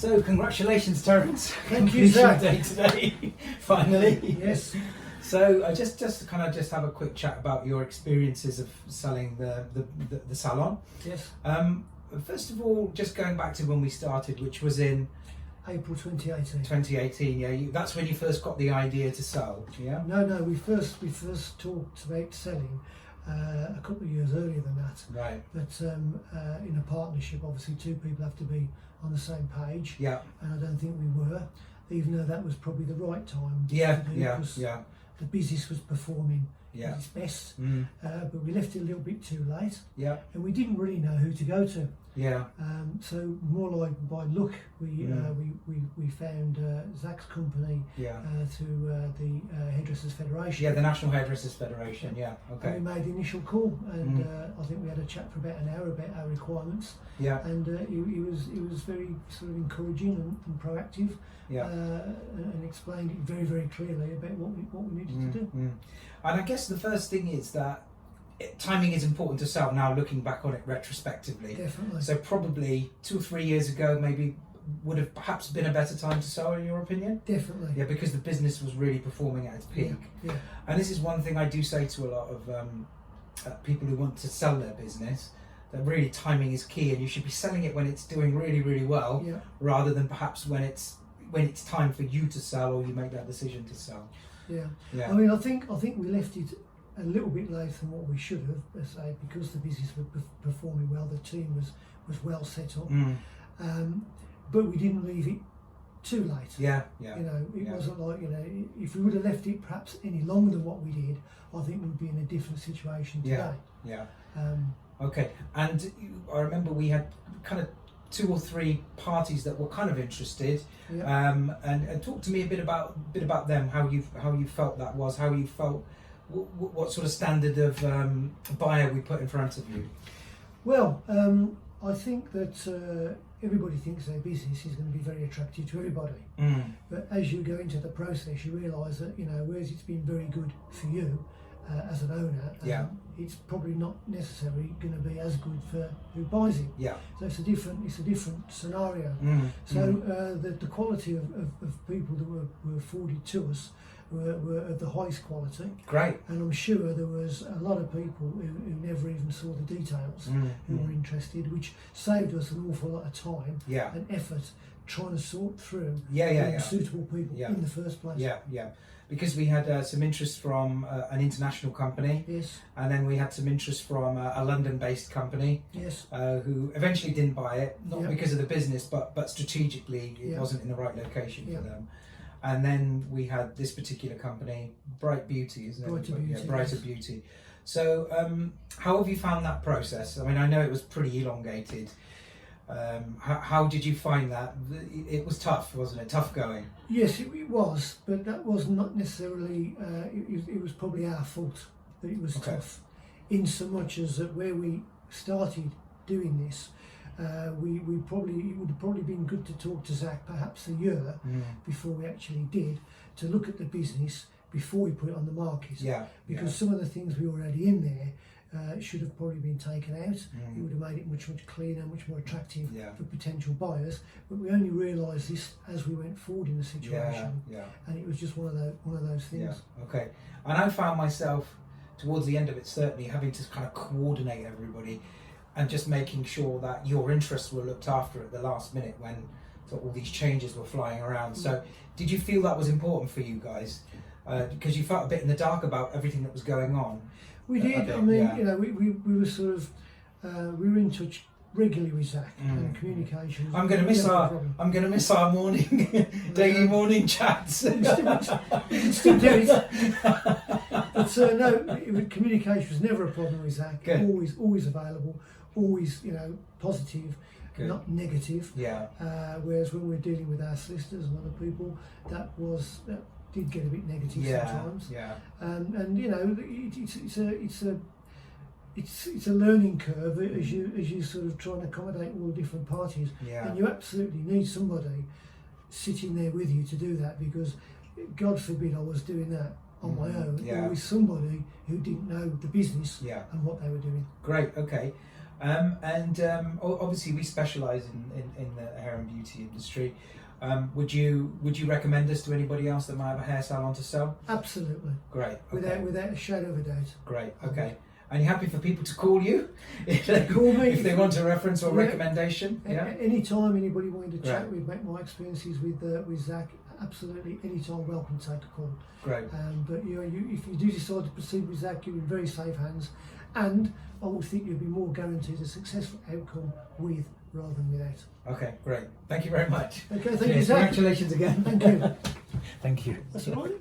So congratulations, Terence. Thank you, sir. Day today, finally. Yes. So I just have a quick chat about your experiences of selling the salon. Yes. First of all, just going back to when we started, which was in April 2018. 2018. Yeah, that's when you first got the idea to sell. Yeah. No, we first talked about selling a couple of years earlier than that. Right. But in a partnership, obviously, two people have to be on the same page. Yeah. And I don't think we were, even though that was probably the right time. Yeah. To do, because the business was performing at its best. But we left it a little bit too late. Yeah. And we didn't really know who to go to. Yeah. So more like by luck, we found Zach's company through the Hairdressers Federation. Yeah, the National Hairdressers Federation. Yeah. Okay. And we made the initial call, and I think we had a chat for about an hour about our requirements. Yeah. And it was very sort of encouraging and proactive. Yeah. And explained it very, very clearly about what we needed to do. And I guess the first thing is that timing is important to sell now, looking back on it retrospectively. Definitely. So probably 2 or 3 years ago maybe would have perhaps been a better time to sell, in your opinion? Definitely. Yeah, because the business was really performing at its peak. Yeah. And this is one thing I do say to a lot of people who want to sell their business, that really timing is key, and you should be selling it when it's doing really, really well, rather than perhaps when it's time for you to sell, or you make that decision to sell. Yeah. Yeah. I mean, I think we left it a little bit later than what we should have, let's say, because the business was performing well, the team was well set up, but we didn't leave it too late. Yeah. You know, it wasn't like, if we would have left it perhaps any longer than what we did, I think we'd be in a different situation today. Yeah. Okay. And I remember we had kind of 2 or 3 parties that were kind of interested. And talk to me a bit about them, how you felt that was, how you felt. What sort of standard of buyer we put in front of you? Well, I think that everybody thinks their business is going to be very attractive to everybody. But as you go into the process, you realise that, whereas it's been very good for you as an owner, it's probably not necessarily going to be as good for who buys it. Yeah. So it's a different scenario. So the quality of people that were afforded to us were of the highest quality. Great. And I'm sure there was a lot of people who never even saw the details who were interested, which saved us an awful lot of time and effort trying to sort through suitable people in the first place. Yeah. Because we had some interest from an international company. Yes. And then we had some interest from a London-based company. Yes. Who eventually didn't buy it, not because of the business, but strategically it wasn't in the right location for them. And then we had this particular company, Bright Beauty, isn't it? Brighter Beauty. So how have you found that process? I mean, I know it was pretty elongated. How did you find that? It was tough, wasn't it? Tough going. Yes, it was, but that was not necessarily, it was probably our fault that it was tough. In so much as that where we started doing this, it would have probably been good to talk to Zach perhaps a year before we actually did, to look at the business before we put it on the market. Because some of the things we were already in there should have probably been taken out. It would have made it much cleaner, much more attractive for potential buyers. But we only realised this as we went forward in the situation. And it was just one of those things. Okay. And I found myself towards the end of it certainly having to kind of coordinate everybody, and just making sure that your interests were looked after at the last minute when all these changes were flying around. So did you feel that was important for you guys? Because you felt a bit in the dark about everything that was going on. We did. I mean, we were sort of, we were in touch regularly with Zach, and communication. I'm going to miss our morning, daily morning chats. We can still do it. But no, communication was never a problem with Zach. Good. Always available. Always, positive, not negative. Whereas when we're dealing with our solicitors and other people, that did get a bit negative sometimes. And it's a learning curve as you sort of try and accommodate all the different parties. And you absolutely need somebody sitting there with you to do that, because God forbid I was doing that on my own, or with somebody who didn't know the business and what they were doing. Great. Okay. Obviously we specialise in the hair and beauty industry. Would you recommend us to anybody else that might have a hair salon to sell? Absolutely. Great. Okay. Without a shadow of a doubt. Great. Okay. And you're happy for people to call you call me if they want a reference or recommendation? Yeah. Anytime anybody wanting to chat with my experiences with Zach, absolutely anytime welcome to take a call. Great. But if you do decide to proceed with Zach, you're in very safe hands, and I would think you'll be more guaranteed a successful outcome with rather than without. Okay, great. Thank you very much. Okay, thank you, Zach. Congratulations again. Thank you. Thank you. That's all right.